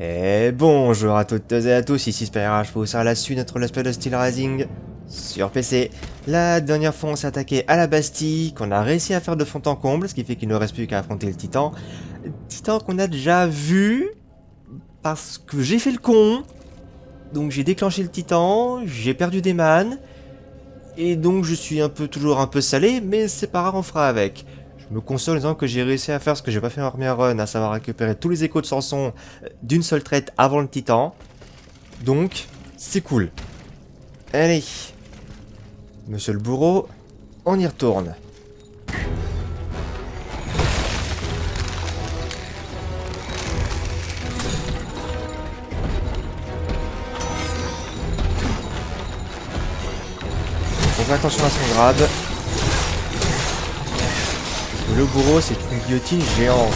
Et bonjour à toutes et à tous, ici Spyrash pour vous faire la suite de notre let's play de Steelrising sur PC. La dernière fois on s'est attaqué à la Bastille, qu'on a réussi à faire de fond en comble, ce qui fait qu'il ne reste plus qu'à affronter le Titan. Titan qu'on a déjà vu, parce que j'ai fait le con. Donc j'ai déclenché le Titan, j'ai perdu des mannes, et donc je suis toujours un peu salé, mais c'est pas grave, on fera avec. Je me console en disant que j'ai réussi à faire ce que j'ai pas fait en première run, à savoir récupérer tous les échos de Sanson d'une seule traite avant le Titan. Donc, c'est cool. Allez, monsieur le bourreau, on y retourne. On fait attention à son grab. Le bourreau, c'est une guillotine géante.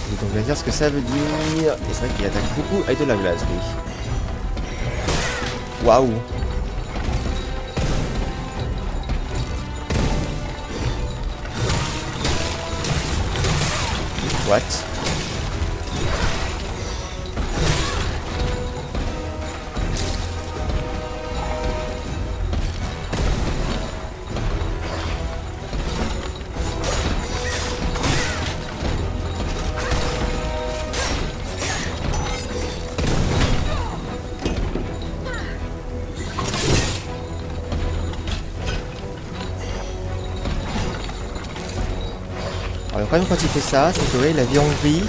Et donc, on va dire ce que ça veut dire. Et c'est vrai qu'il attaque beaucoup avec de la glace, lui. Waouh! What? Alors, le problème quand il fait ça, c'est que vous voyez, la vie en gris,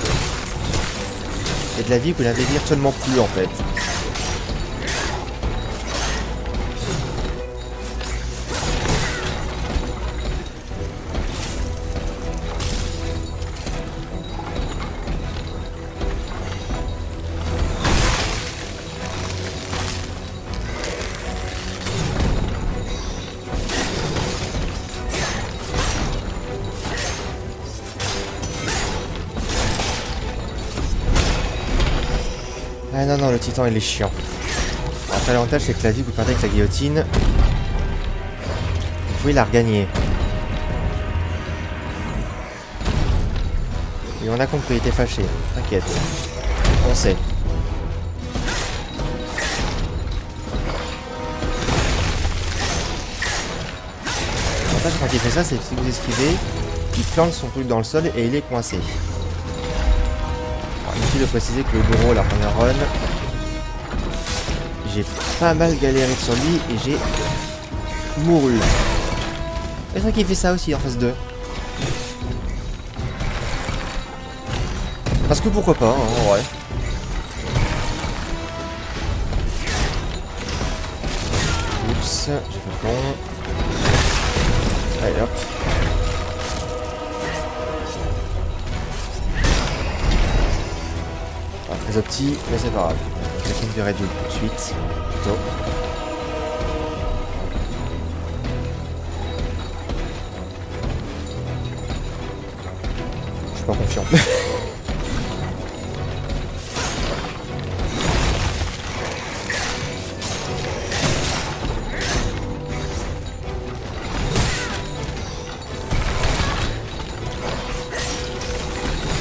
c'est de la vie que vous n'avez virtuellement plus en fait. Ah non, non, le titan il est chiant. Après l'avantage c'est que la vie que vous perdez avec la guillotine, vous pouvez la regagner. Et on a compris, il était fâché. T'inquiète. On sait. L'avantage quand il fait ça, c'est que si vous esquivez, il plante son truc dans le sol et il est coincé. Inutile de préciser que le bourreau, la première run, j'ai pas mal galéré sur lui et j'ai mouru. C'est vrai qu'il fait ça aussi en phase 2. Parce que pourquoi pas, hein, en vrai. Oups, j'ai fait le con. Allez hop. Très opti, mais c'est pas grave. La une virée tout de suite. Plutôt. Je suis pas confiant.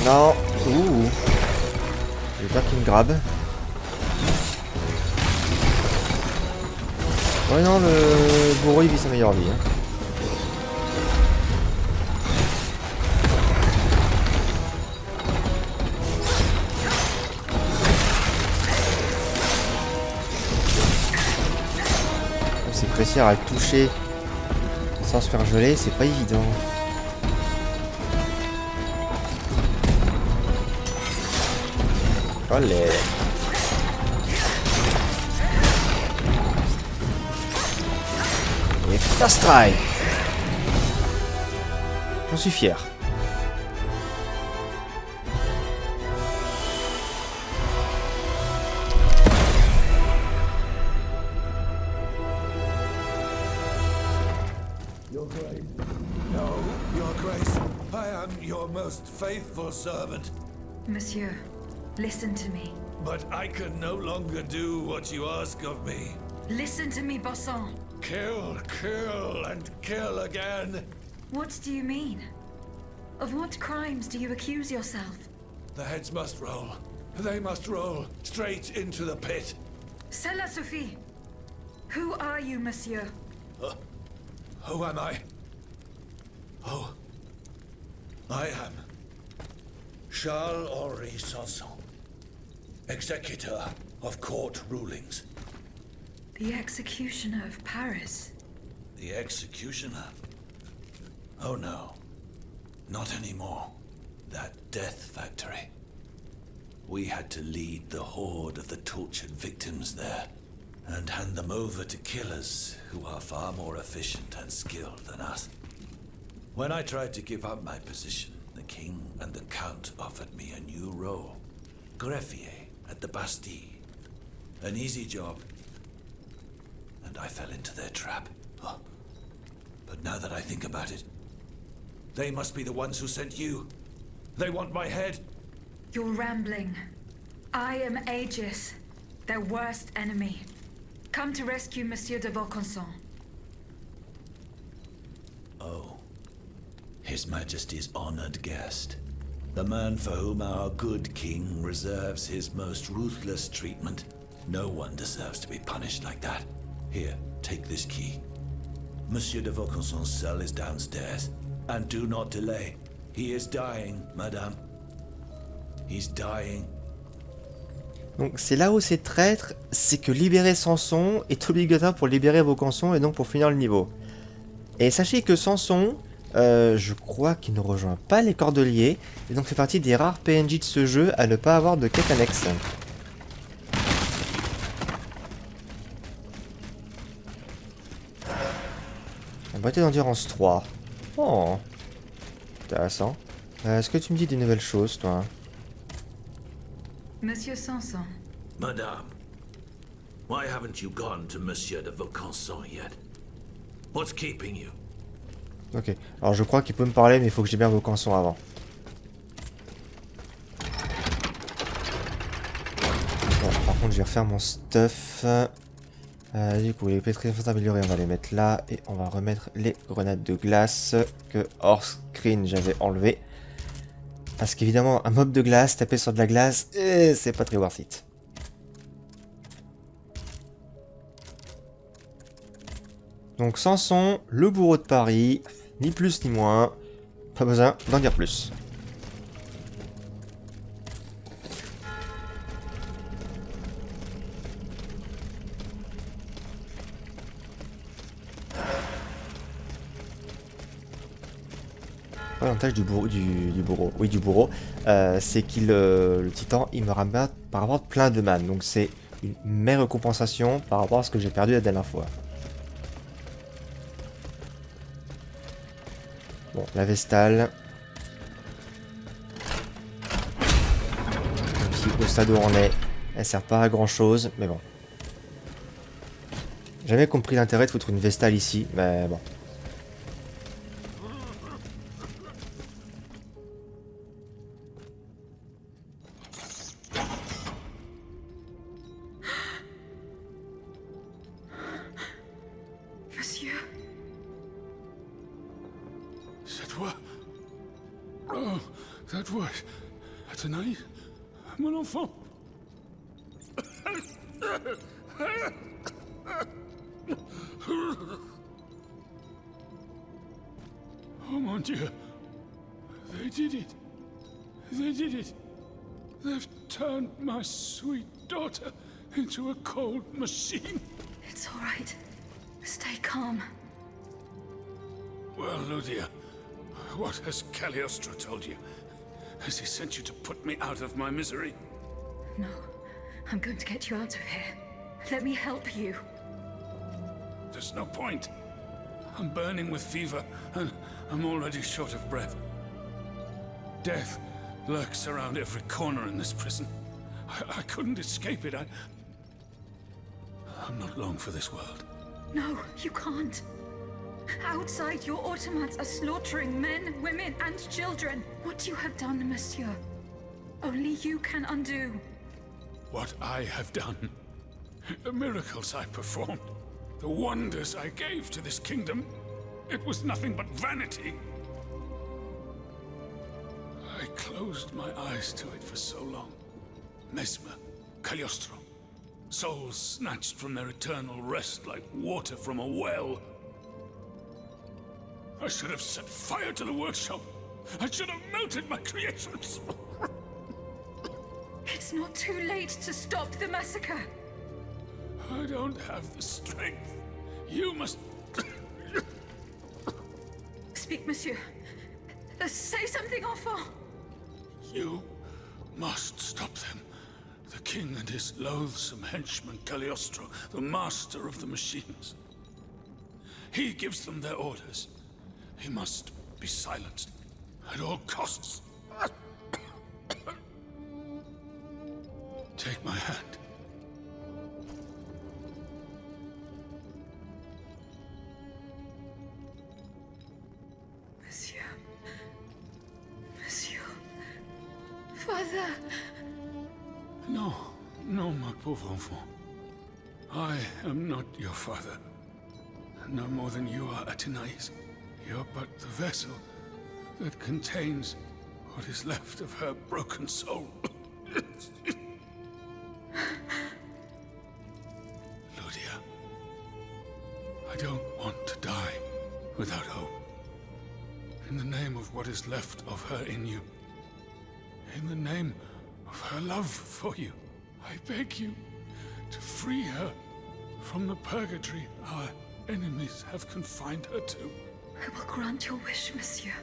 Non. Ouh. J'ai peur qu'il me grabe. Ouais non, le bourreau il vit sa meilleure vie. Hein. C'est réussir à le toucher sans se faire geler, c'est pas évident. Allez. Et first try. J'en suis fier. Your Grace. No, Your Grace. I am your most faithful servant. Monsieur, listen to me. But I can no longer do what you ask of me. Listen to me, Bourreau. Kill, kill, and kill again. What do you mean? Of what crimes do you accuse yourself? The heads must roll. They must roll straight into the pit. Cela suffit. Who are you, monsieur? Who am I? Oh, I am Charles-Henri Sanson, executor of court rulings. The executioner of Paris. The executioner? Oh no, not anymore. That death factory. We had to lead the horde of the tortured victims there and hand them over to killers who are far more efficient and skilled than us. When I tried to give up my position, the king and the count offered me a new role. Greffier at the Bastille. An easy job. And I fell into their trap. Oh. But now that I think about it, they must be the ones who sent you. They want my head. You're rambling. I am Aegis, their worst enemy. Come to rescue Monsieur de Vaucanson. Oh. His Majesty's honored guest. The man for whom our good king reserves his most ruthless treatment. No one deserves to be punished like that. Here, take this key. Monsieur de Vaucanson's cell is downstairs. And do not delay. He is dying, madame. He's dying. Donc c'est là où c'est traître, c'est que libérer Sanson est obligatoire pour libérer Vaucanson et donc pour finir le niveau. Et sachez que Sanson, je crois qu'il ne rejoint pas les Cordeliers, et donc fait partie des rares PNJ de ce jeu à ne pas avoir de quête annexe. La boîte d'endurance 3. Oh, intéressant. Est-ce que tu me dis des nouvelles choses, toi? Monsieur Sanson. Madame, why haven't you gone to Monsieur de Vaucanson yet? What's keeping you? Ok, alors je crois qu'il peut me parler, mais il faut que j'ai bien Vaucanson avant. Bon, par contre, je vais refaire mon stuff. Du coup, les pétrifiants améliorés, on va les mettre là. Et on va remettre les grenades de glace que hors screen j'avais enlevé. Parce qu'évidemment, un mob de glace, taper sur de la glace, c'est pas très worth it. Donc Sanson, le bourreau de Paris, ni plus ni moins. Pas besoin d'en dire plus. L'avantage du bourreau, oui, du bourreau, c'est qu'il, le titan, il me ramène par rapport à plein de man. Donc c'est une meilleure compensation par rapport à ce que j'ai perdu la dernière fois. Bon, la Vestale. Et puis au stade où on est, elle sert pas à grand chose, mais bon. Jamais compris l'intérêt de foutre une Vestale ici, mais bon. Monsieur. Cette voix. Oh, that voice. Tonight, mon enfant. Oh mon Dieu. They did it. They did it. They've turned my sweet daughter into a cold machine. It's all right. Stay calm. Well, Ludia, what has Cagliostro told you? Has he sent you to put me out of my misery? No, I'm going to get you out of here. Let me help you. There's no point. I'm burning with fever, and I'm already short of breath. Death lurks around every corner in this prison. I couldn't escape it. I'm not long for this world. No, you can't. Outside, your automats are slaughtering men, women, and children. What you have done, monsieur, only you can undo. What I have done, the miracles I performed, the wonders I gave to this kingdom, it was nothing but vanity. closed my eyes to it for so long. Mesmer, Cagliostro. Souls snatched from their eternal rest like water from a well. I should have set fire to the workshop. I should have melted my creations. It's not too late to stop the massacre. I don't have the strength. You must... Speak, monsieur. Say something, enfant. You must stop them. The king and his loathsome henchman Cagliostro, the master of the machines. He gives them their orders. He must be silenced at all costs. Take my hand. Monsieur. Monsieur. Father. No, no, my pauvre enfant. I am not your father. No more than you are, Athénaïs. You're but the vessel that contains what is left of her broken soul. Ludia, I don't want to die without hope. In the name of what is left of her in you, in the name of her love for you, I beg you to free her from the purgatory our enemies have confined her to. I will grant your wish, monsieur.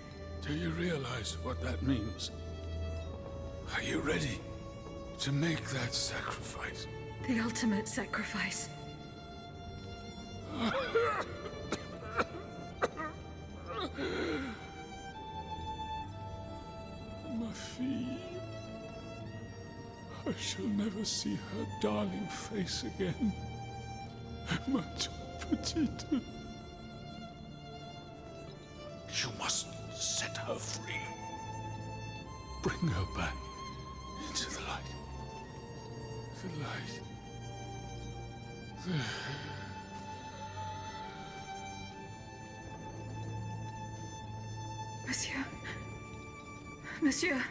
Do you realize what that means? Are you ready to make that sacrifice? The ultimate sacrifice. Ma fille. I shall never see her darling face again. Ma toute petite. You must set her free. Bring her back into the light. The light. Monsieur. Monsieur.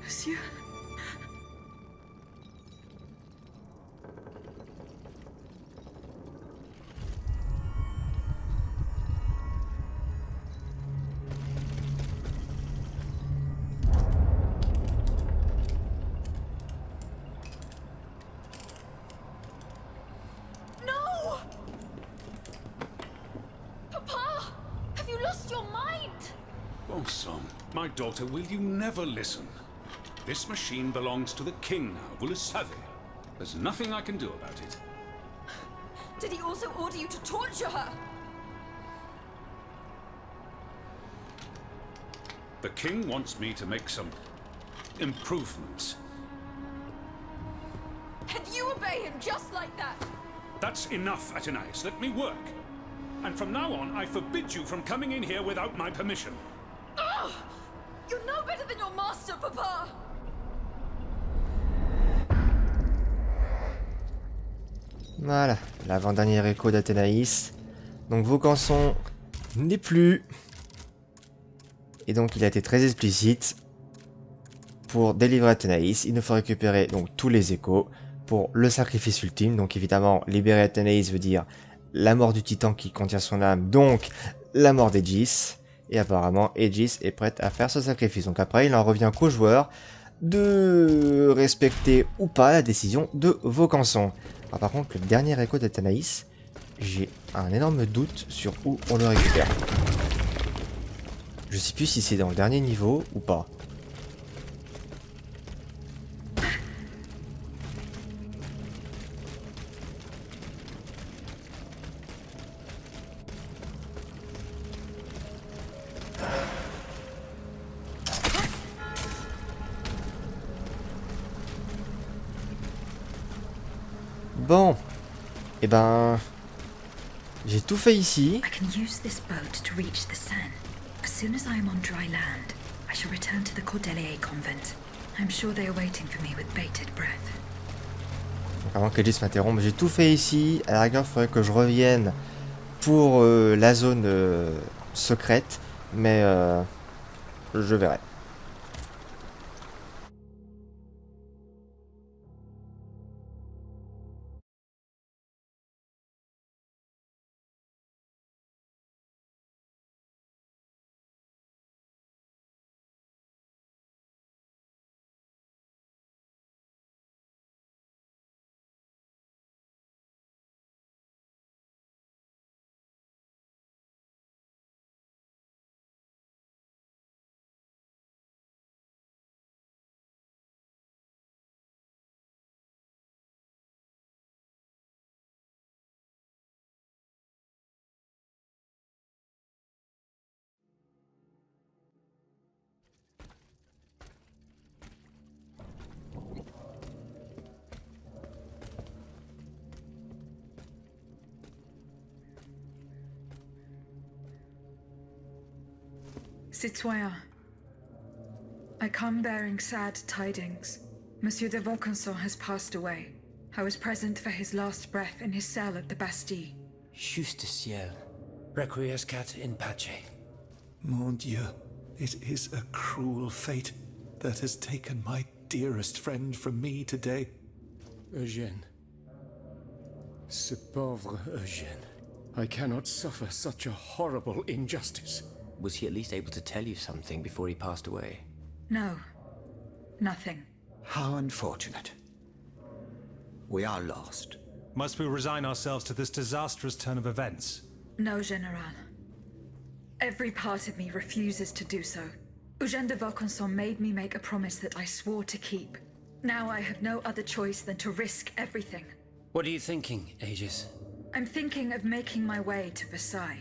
Monsieur. No! Papa! Have you lost your mind? Bonjour, my daughter, will you never listen? This machine belongs to the king now, vous le savez. There's nothing I can do about it. Did he also order you to torture her? The king wants me to make some improvements. And you obey him just like that? That's enough, Athénaïs. Let me work. And from now on, I forbid you from coming in here without my permission. Ugh! You're no better than your master, Papa! Voilà, l'avant-dernier écho d'Athénaïs. Donc Vaucanson n'est plus. Et donc il a été très explicite. Pour délivrer Athénaïs, il nous faut récupérer donc tous les échos pour le sacrifice ultime. Donc évidemment, libérer Athénaïs veut dire la mort du titan qui contient son âme, donc la mort d'Aegis. Et apparemment, Aegis est prête à faire ce sacrifice. Donc après, il en revient qu'aux joueurs de respecter ou pas la décision de Vaucanson. Alors par contre, le dernier écho d'Athénaïs, j'ai un énorme doute sur où on le récupère. Je sais plus si c'est dans le dernier niveau ou pas. Bon, et ben, j'ai tout fait ici. I can use this boat to reach the Seine. As soon as I am on dry land, I shall return to the Cordelier convent. I'm sure they are waiting for me with bated breath. Donc avant qu'Aegis m'interrompe, j'ai tout fait ici. À la rigueur, il faudrait que je revienne pour la zone secrète. Mais je verrai. Citoyen, I come bearing sad tidings. Monsieur de Vaucanson has passed away. I was present for his last breath in his cell at the Bastille. Juste ciel. Requiescat in pace. Mon Dieu, it is a cruel fate that has taken my dearest friend from me today. Eugène. Ce pauvre Eugène. I cannot suffer such a horrible injustice. Was he at least able to tell you something before he passed away? No, nothing. How unfortunate. We are lost. Must we resign ourselves to this disastrous turn of events? No, General. Every part of me refuses to do so. Eugène de Vaucanson made me make a promise that I swore to keep. Now I have no other choice than to risk everything. What are you thinking, Aegis? I'm thinking of making my way to Versailles.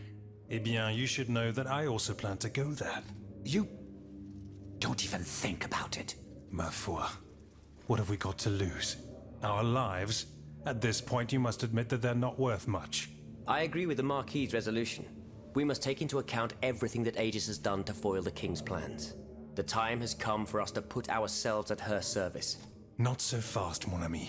Eh bien, you should know that I also plan to go there. You don't even think about it. Ma foi. What have we got to lose? Our lives? At this point, you must admit that they're not worth much. I agree with the Marquis's resolution. We must take into account everything that Aegis has done to foil the King's plans. The time has come for us to put ourselves at her service. Not so fast, mon ami.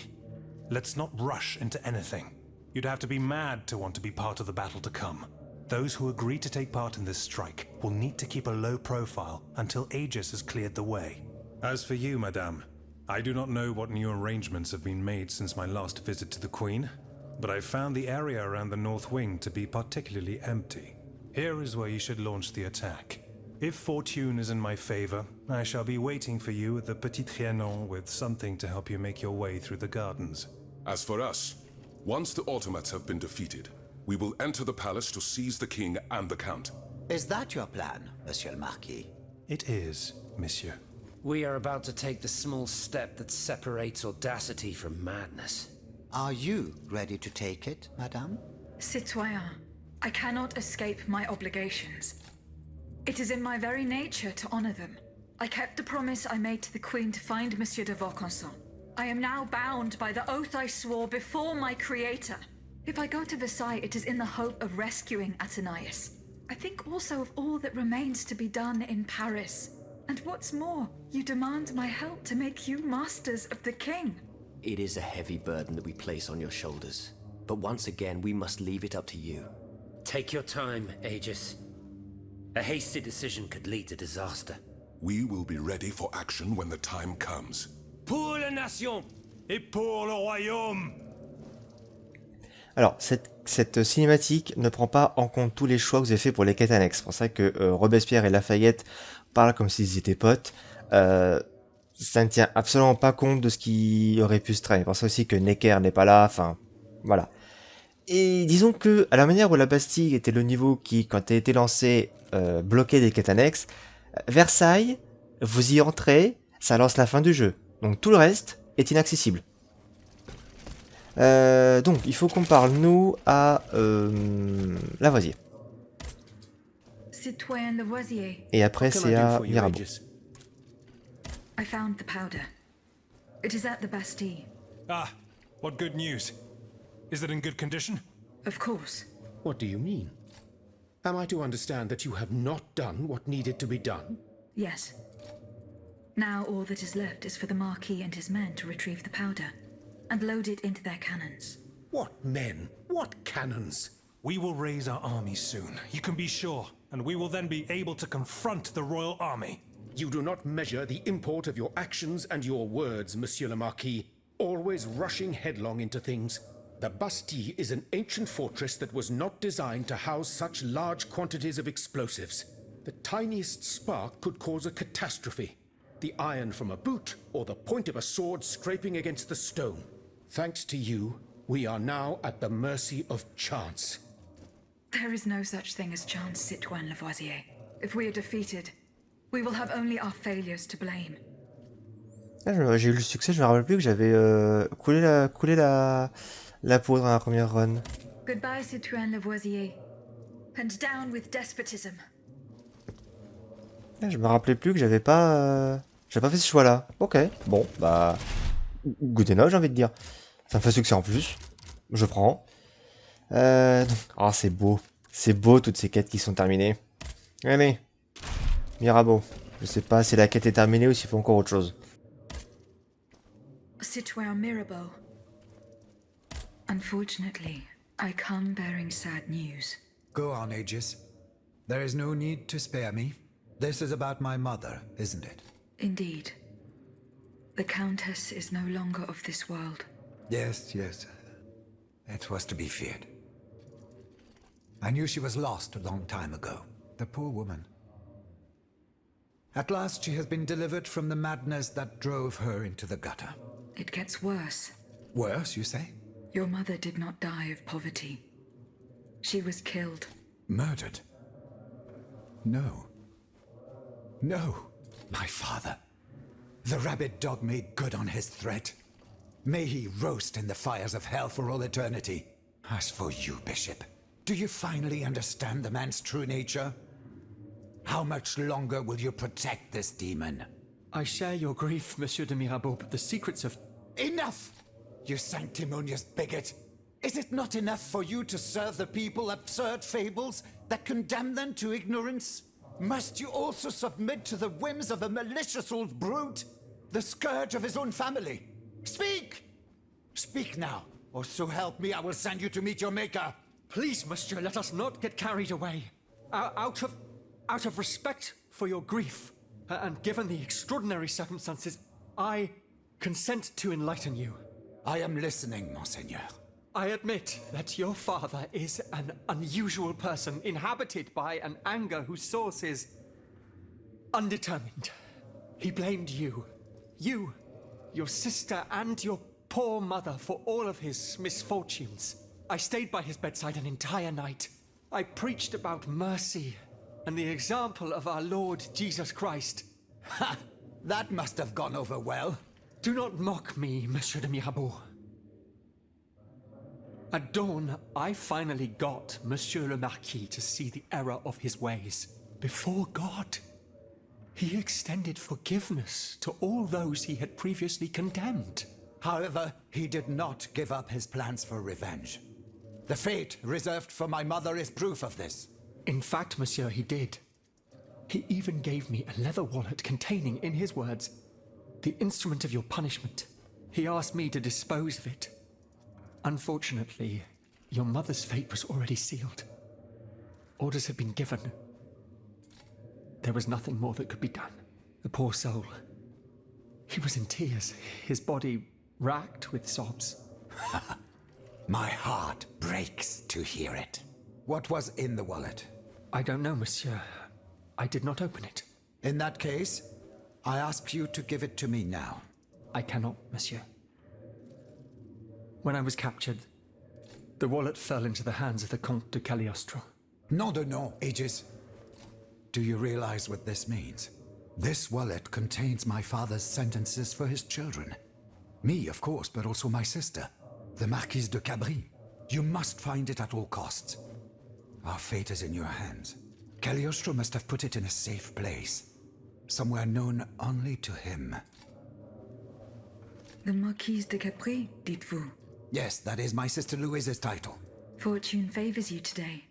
Let's not rush into anything. You'd have to be mad to want to be part of the battle to come. Those who agree to take part in this strike will need to keep a low profile until Aegis has cleared the way. As for you, madame, I do not know what new arrangements have been made since my last visit to the Queen, but I found the area around the North Wing to be particularly empty. Here is where you should launch the attack. If fortune is in my favor, I shall be waiting for you at the Petit Trianon with something to help you make your way through the gardens. As for us, once the automats have been defeated, we will enter the palace to seize the king and the count. Is that your plan, Monsieur le Marquis? It is, monsieur. We are about to take the small step that separates audacity from madness. Are you ready to take it, Madame? Citoyen, I cannot escape my obligations. It is in my very nature to honor them. I kept the promise I made to the Queen to find Monsieur de Vaucanson. I am now bound by the oath I swore before my creator. If I go to Versailles, it is in the hope of rescuing Athenais. I think also of all that remains to be done in Paris. And what's more, you demand my help to make you masters of the king. It is a heavy burden that we place on your shoulders. But once again, we must leave it up to you. Take your time, Aegis. A hasty decision could lead to disaster. We will be ready for action when the time comes. Pour la nation! Et pour le royaume! Alors, cette cinématique ne prend pas en compte tous les choix que vous avez fait pour les quêtes annexes. C'est pour ça que Robespierre et Lafayette parlent comme s'ils étaient potes. Ça ne tient absolument pas compte de ce qui aurait pu se traîner. C'est pour ça aussi que Necker n'est pas là, enfin, voilà. Et disons que, à la manière où la Bastille était le niveau qui, quand elle a été lancée, bloquait des quêtes annexes, Versailles, vous y entrez, ça lance la fin du jeu. Donc tout le reste est inaccessible. Donc, il faut qu'on parle, nous, à Lavoisier. Citoyen Lavoisier. Et après, c'est à Mirabeau. I found the powder. It is at the Bastille. Ah, what good news. Is it in good condition? Of course. What do you mean? Am I to understand that you have not done what needed to be done? Yes. Now all that is left is for the Marquis and his men to retrieve the powder and load it into their cannons. What men? What cannons? We will raise our army soon, you can be sure, and we will then be able to confront the royal army. You do not measure the import of your actions and your words, Monsieur le Marquis, always rushing headlong into things. The Bastille is an ancient fortress that was not designed to house such large quantities of explosives. The tiniest spark could cause a catastrophe. The iron from a boot or the point of a sword scraping against the stone. Thanks to you, we are now at the mercy of chance. There is no such thing as chance, citoyen Lavoisier. If we are defeated, we will have only our failures to blame. J'ai eu le succès, je me rappelle plus que j'avais coulé la poudre dans la première run. Goodbye, citoyen Lavoisier. And down with despotism. Je me rappelais plus que j'avais pas fait ce choix-là. Ok, bon, bah... Good enough, j'ai envie de dire. Ça me fait succès en plus. Je prends. Oh, c'est beau. C'est beau, toutes ces quêtes qui sont terminées. Allez. Mirabeau. Je sais pas si la quête est terminée ou s'il faut encore autre chose. Citoyen Mirabeau. Unfortunately, I come bearing sad news. Go on, Aegis. There is no need to spare me. This is about my mother, isn't it? Indeed. The Countess is no longer of this world. Yes. It was to be feared. I knew she was lost a long time ago. The poor woman. At last she has been delivered from the madness that drove her into the gutter. It gets worse. Worse, you say? Your mother did not die of poverty. She was killed. Murdered? No. No, my father. The rabid dog made good on his threat. May he roast in the fires of hell for all eternity. As for you, Bishop, do you finally understand the man's true nature? How much longer will you protect this demon? I share your grief, Monsieur de Mirabeau, but the secrets of... Enough! You sanctimonious bigot! Is it not enough for you to serve the people absurd fables that condemn them to ignorance? Must you also submit to the whims of a malicious old brute? The scourge of his own family? Speak! Speak now, or so help me, I will send you to meet your maker. Please, monsieur, let us not get carried away. Out of respect for your grief, and given the extraordinary circumstances, I consent to enlighten you. I am listening, Monseigneur. I admit that your father is an unusual person, inhabited by an anger whose source is undetermined. He blamed you, your sister, and your poor mother for all of his misfortunes. I stayed by his bedside an entire night. I preached about mercy and the example of our Lord Jesus Christ. Ha! That must have gone over well. Do not mock me, Monsieur de Mirabeau. At dawn, I finally got Monsieur le Marquis to see the error of his ways. Before God, he extended forgiveness to all those he had previously condemned. However, he did not give up his plans for revenge. The fate reserved for my mother is proof of this. In fact, monsieur, he did. He even gave me a leather wallet containing, in his words, the instrument of your punishment. He asked me to dispose of it. Unfortunately, your mother's fate was already sealed. Orders had been given. There was nothing more that could be done. The poor soul. He was in tears, his body racked with sobs. My heart breaks to hear it. What was in the wallet? I don't know, monsieur. I did not open it. In that case, I ask you to give it to me now. I cannot, monsieur. When I was captured, the wallet fell into the hands of the Comte de Cagliostro. Nom de nom, Aegis. Do you realize what this means? This wallet contains my father's sentences for his children. Me, of course, but also my sister, the Marquise de Cabri. You must find it at all costs. Our fate is in your hands. Cagliostro must have put it in a safe place, somewhere known only to him. The Marquise de Capri, dites-vous? Yes, that is my sister Louise's title. Fortune favors you today.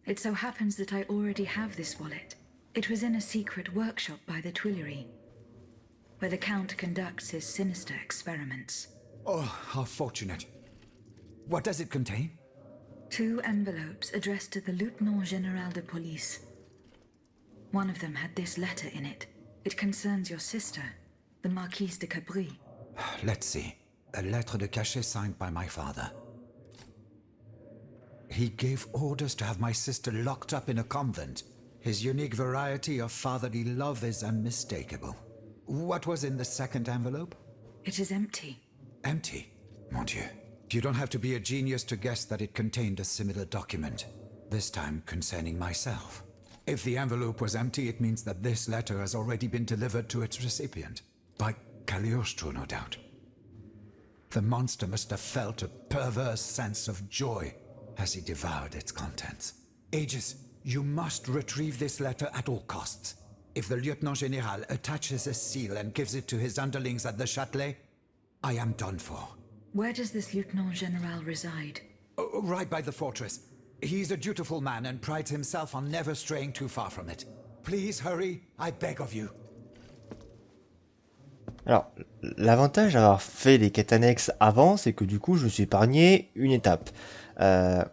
It so happens that I already have this wallet. It was in a secret workshop by the Tuileries, where the Count conducts his sinister experiments. Oh, how fortunate. What does it contain? 2 envelopes addressed to the Lieutenant General de Police. One of them had this letter in it. It concerns your sister, the Marquise de Cabris. Let's see. A lettre de cachet signed by my father. He gave orders to have my sister locked up in a convent. His unique variety of fatherly love is unmistakable. What was in the second envelope? It is empty. Empty? Mon Dieu. You don't have to be a genius to guess that it contained a similar document. This time concerning myself. If the envelope was empty, it means that this letter has already been delivered to its recipient. By Cagliostro, no doubt. The monster must have felt a perverse sense of joy as he devoured its contents. Aegis, you must retrieve this letter at all costs. If the Lieutenant General attaches a seal and gives it to his underlings at the Châtelet, I am done for. Where does this Lieutenant General reside? Right by the fortress. He's a dutiful man and prides himself on never straying too far from it. Please hurry, I beg of you. Alors, l'avantage d'avoir fait les quêtes annexes avant, c'est que du coup, je me suis épargné une étape.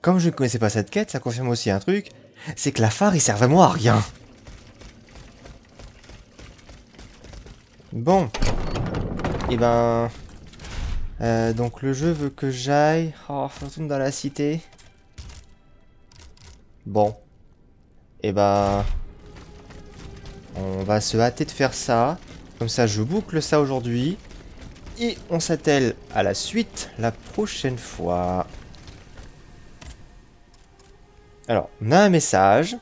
Comme je ne connaissais pas cette quête, ça confirme aussi un truc, c'est que la phare, il sert vraiment à rien. Bon. Et ben... donc le jeu veut que j'aille... Oh, je retourne dans la cité. Bon. Et ben... on va se hâter de faire ça. Comme ça, je boucle ça aujourd'hui. Et on s'attelle à la suite la prochaine fois. Alors, on a un message.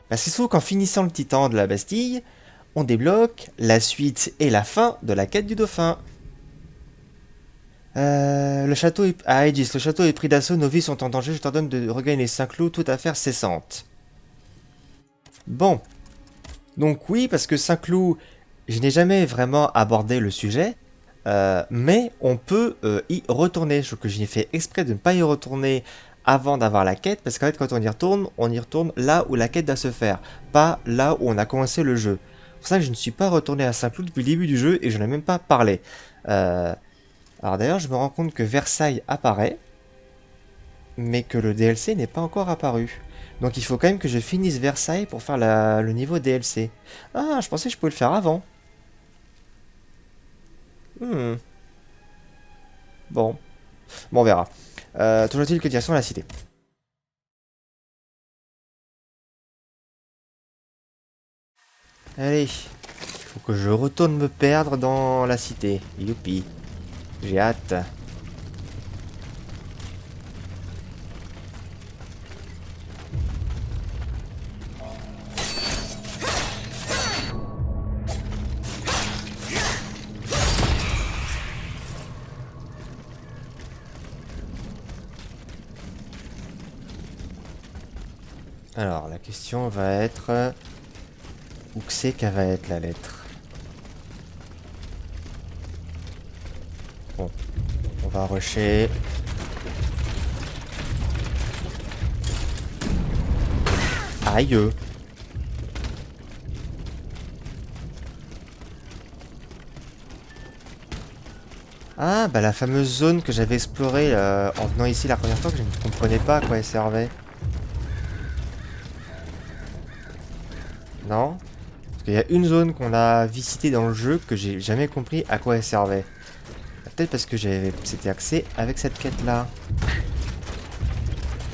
Parce qu'il se trouve qu'en finissant le titan de la Bastille, on débloque la suite et la fin de la quête du dauphin. Le château est... Ah, Aegis, le château est pris d'assaut, nos vies sont en danger, je t'ordonne de regagner Saint-Cloud, toute affaire cessante. Bon. Donc oui, parce que Saint-Cloud, je n'ai jamais vraiment abordé le sujet, mais on peut y retourner. Je trouve que j'ai fait exprès de ne pas y retourner avant d'avoir la quête, parce qu'en fait, quand on y retourne là où la quête doit se faire, pas là où on a commencé le jeu. C'est pour ça que je ne suis pas retourné à Saint-Cloud depuis le début du jeu, et je n'en ai même pas parlé. Alors d'ailleurs, je me rends compte que Versailles apparaît, mais que le DLC n'est pas encore apparu. Donc il faut quand même que je finisse Versailles pour faire le niveau DLC. Ah, je pensais que je pouvais le faire avant. Bon. Bon, on verra. Toujours est-il que direction la cité. Allez. Faut que je retourne me perdre dans la cité. Youpi. J'ai hâte. Alors, la question va être... Où que c'est qu'elle va être la lettre? Bon, on va rusher. Aïe. Ah, bah la fameuse zone que j'avais explorée en venant ici la première fois, que je ne comprenais pas à quoi elle servait. Non? Parce qu'il y a une zone qu'on a visitée dans le jeu que j'ai jamais compris à quoi elle servait. Peut-être parce que c'était axé avec cette quête là.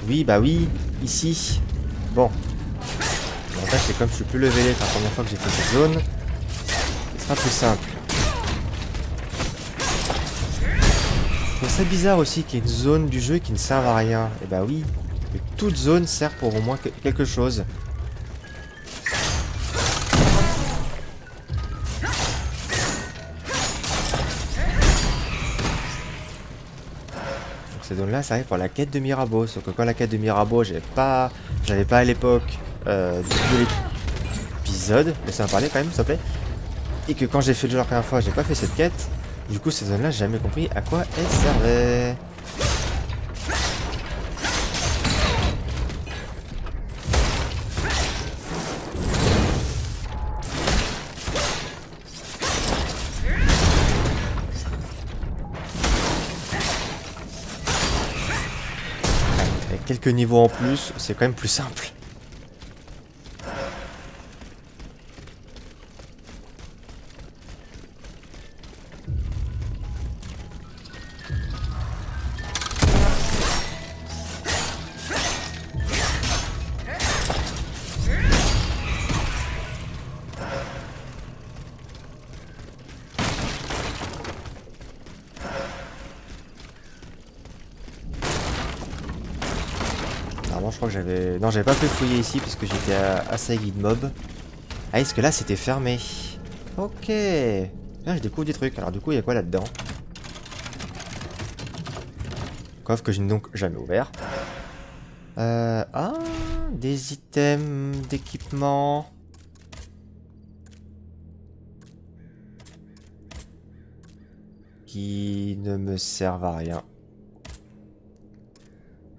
Oui, bah oui, ici. Bon. L'avantage c'est comme je suis plus levelé, c'est la première fois que j'ai fait cette zone. Ce sera plus simple. Je trouve ça bizarre aussi qu'il y ait une zone du jeu qui ne serve à rien. Et bah oui, mais toute zone sert pour au moins quelque chose. Ces zones là ça arrive pour la quête de Mirabeau, sauf que quand la quête de Mirabeau j'avais pas à l'époque de l'épisode, laissez-moi parler quand même s'il te plaît, et que quand j'ai fait le jeu la première fois j'ai pas fait cette quête, du coup ces zones là j'ai jamais compris à quoi elles servaient. Quelques niveaux en plus, c'est quand même plus simple. Normalement, je crois que j'avais... Non, j'avais pas pu fouiller ici parce que j'étais assailli de mobs. Ah, est-ce que là, c'était fermé? Ok. Là, je découvre des trucs. Alors, du coup, il y a quoi là-dedans? Coffre que je n'ai donc jamais ouvert. Ah, des items d'équipement. Qui ne me servent à rien.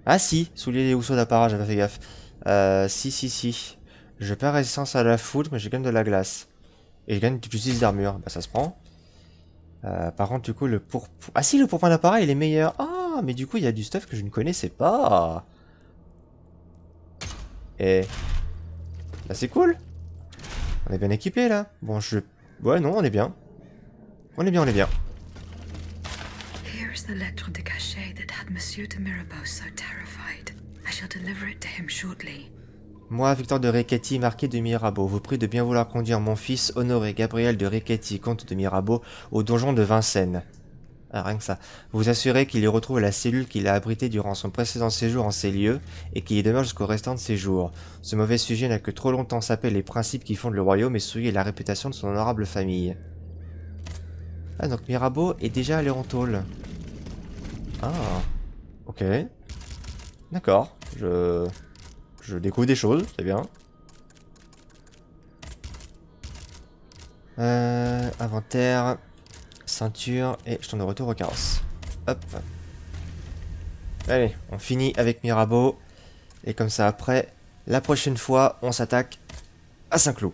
Ah si, souliers et housseaux d'apparat, j'avais fait gaffe. Si. Je perds résistance à la foudre, mais je gagne de la glace. Et je gagne plus 6 d'armure. Bah ça se prend. Par contre, du coup, le pourpoint... Ah si, le pourpoint d'appareil, il est meilleur. Ah, mais du coup, il y a du stuff que je ne connaissais pas. Et... Bah c'est cool. On est bien équipé là. Bon, Ouais, non, on est bien. On est bien. Here is the lettre de cachet that had Monsieur de Mirabeau so terrified. I shall deliver it to him shortly. Moi, Victor de Riquetti, marquis de Mirabeau, vous prie de bien vouloir conduire mon fils, Honoré Gabriel de Riquetti, comte de Mirabeau, au donjon de Vincennes. Ah, rien que ça. Vous assurez qu'il y retrouve la cellule qu'il a abritée durant son précédent séjour en ces lieux, et qu'il y demeure jusqu'au restant de ses jours. Ce mauvais sujet n'a que trop longtemps sapé les principes qui fondent le royaume et souillé la réputation de son honorable famille. Ah, donc Mirabeau est déjà allé en tôle. Ah, ok. D'accord, je découvre des choses, c'est bien. Inventaire, ceinture, et je tourne de retour au carrosse. Hop. Allez, on finit avec Mirabeau. Et comme ça après, la prochaine fois, on s'attaque à Saint-Cloud.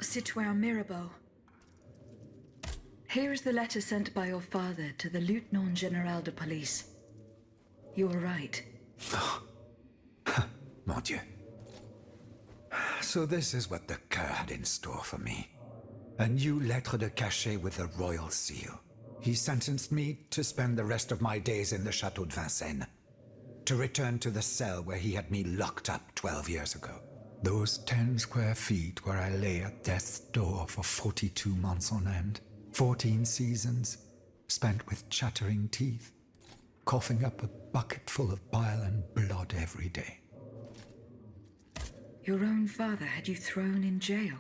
Citoyen Mirabeau. Here is the letter sent by your father to the Lieutenant General de Police. You were right. Mon Dieu. So this is what the cur had in store for me. A new lettre de cachet with a royal seal. He sentenced me to spend the rest of my days in the Château de Vincennes. To return to the cell where he had me locked up 12 years ago. Those 10 square feet where I lay at death's door for 42 months on end. 14 seasons, spent with chattering teeth, coughing up a bucket full of bile and blood every day. Your own father had you thrown in jail?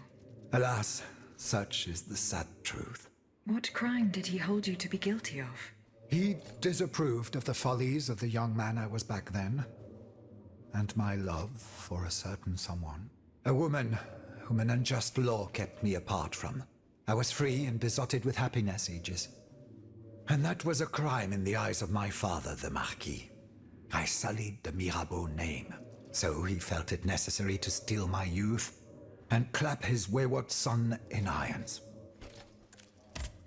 Alas, such is the sad truth. What crime did he hold you to be guilty of? He disapproved of the follies of the young man I was back then, and my love for a certain someone. A woman whom an unjust law kept me apart from. I was free and besotted with happiness, Aegis. And that was a crime in the eyes of my father, the Marquis. I sullied the Mirabeau name, so he felt it necessary to steal my youth and clap his wayward son in irons.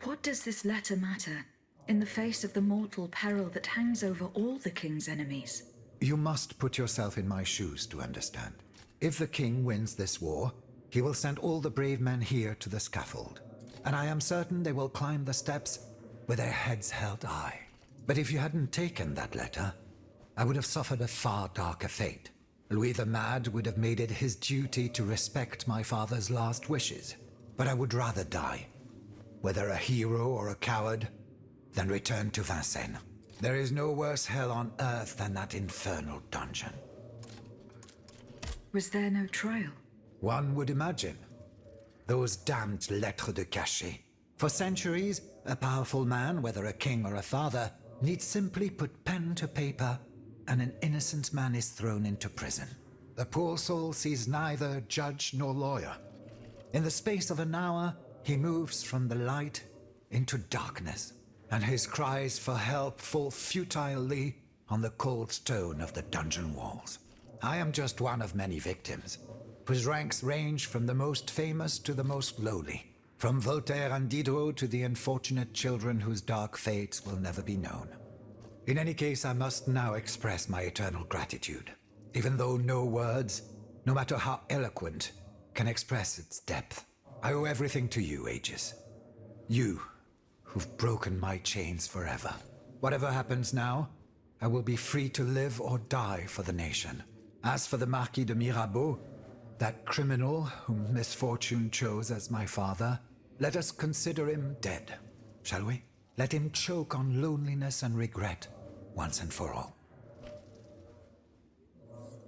What does this letter matter, in the face of the mortal peril that hangs over all the king's enemies? You must put yourself in my shoes to understand. If the king wins this war, he will send all the brave men here to the scaffold. And I am certain they will climb the steps with their heads held high. But if you hadn't taken that letter, I would have suffered a far darker fate. Louis the Mad would have made it his duty to respect my father's last wishes. But I would rather die, whether a hero or a coward, than return to Vincennes. There is no worse hell on earth than that infernal dungeon. Was there no trial? One would imagine. Those damned lettres de cachet. For centuries, a powerful man, whether a king or a father, need simply put pen to paper and an innocent man is thrown into prison. The poor soul sees neither judge nor lawyer. In the space of an hour, he moves from the light into darkness, and his cries for help fall futilely on the cold stone of the dungeon walls. I am just one of many victims, whose ranks range from the most famous to the most lowly, from Voltaire and Diderot to the unfortunate children whose dark fates will never be known. In any case, I must now express my eternal gratitude, even though no words, no matter how eloquent, can express its depth. I owe everything to you, Aegis. You, who've broken my chains forever. Whatever happens now, I will be free to live or die for the nation. As for the Marquis de Mirabeau, that criminal whom misfortune chose as my father, let us consider him dead, shall we? Let him choke on loneliness and regret, once and for all.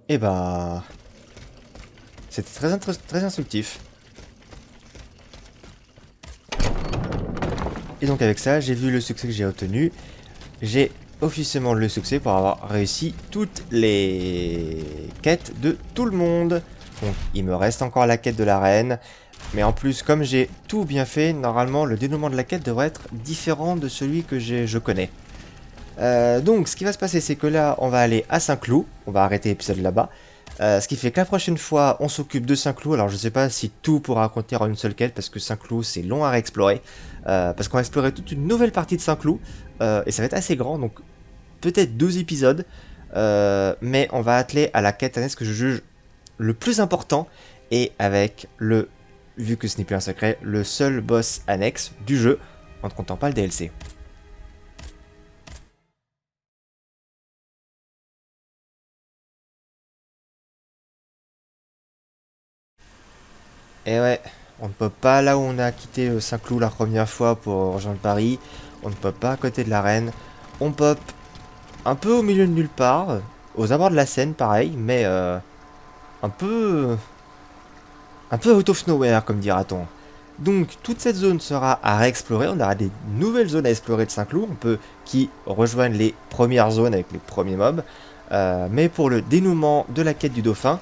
Eh bah... C'était très instructif. Et donc avec ça, j'ai vu le succès que j'ai obtenu. J'ai officiellement le succès pour avoir réussi toutes les quêtes de tout le monde. Donc il me reste encore la quête de la reine. Mais en plus, comme j'ai tout bien fait, normalement le dénouement de la quête devrait être différent de celui que je connais. Donc ce qui va se passer, c'est que là, on va aller à Saint-Cloud. On va arrêter l'épisode là-bas. Ce qui fait que la prochaine fois, on s'occupe de Saint-Cloud. Alors je sais pas si tout pourra contenir en une seule quête, parce que Saint-Cloud c'est long à réexplorer. Parce qu'on va explorer toute une nouvelle partie de Saint-Cloud. Et ça va être assez grand, donc peut-être 2 épisodes. Mais on va atteler à la quête annexe que je juge le plus important. Et avec le, vu que ce n'est plus un secret, le seul boss annexe du jeu, en ne comptant pas le DLC. Et ouais, on ne peut pas là où on a quitté Saint-Cloud la première fois pour rejoindre Paris. On ne peut pas à côté de la reine. On pop un peu au milieu de nulle part, aux abords de la Seine pareil, mais un peu out of nowhere comme dira-t-on. Donc toute cette zone sera à réexplorer, on aura des nouvelles zones à explorer de Saint-Cloud, qui rejoignent les premières zones avec les premiers mobs. Mais pour le dénouement de la quête du dauphin,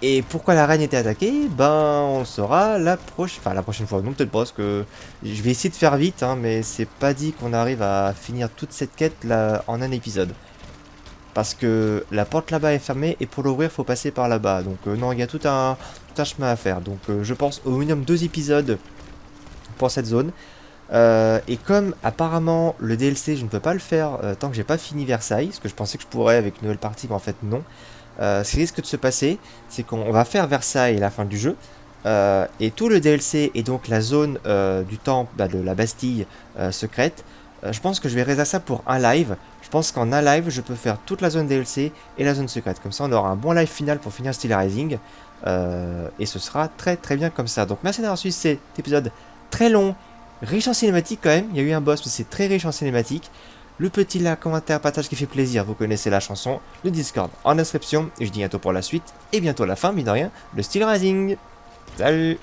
et pourquoi la reine était attaquée, ben on le saura la prochaine fois. Non, peut-être pas, parce que je vais essayer de faire vite, hein, mais c'est pas dit qu'on arrive à finir toute cette quête là en un épisode. Parce que la porte là-bas est fermée, et pour l'ouvrir, faut passer par là-bas. Donc non, il y a tout un chemin à faire. Donc je pense au minimum 2 épisodes pour cette zone. Et comme apparemment le DLC, je ne peux pas le faire tant que j'ai pas fini Versailles, parce que je pensais que je pourrais avec une nouvelle partie, mais en fait non. Ce qui risque de se passer, c'est qu'on va faire Versailles à la fin du jeu, et tout le DLC et donc la zone du temple, de la Bastille secrète, je pense que je vais réserver ça pour un live. Je pense qu'en un live, je peux faire toute la zone DLC et la zone secrète. Comme ça, on aura un bon live final pour finir Steelrising, et ce sera très très bien comme ça. Donc merci d'avoir suivi cet épisode très long, riche en cinématiques quand même. Il y a eu un boss, mais c'est très riche en cinématiques. Le petit like, commentaire, partage qui fait plaisir, vous connaissez la chanson, le Discord en description, et je dis bientôt pour la suite, et bientôt la fin, mine de rien, le Steelrising. Salut!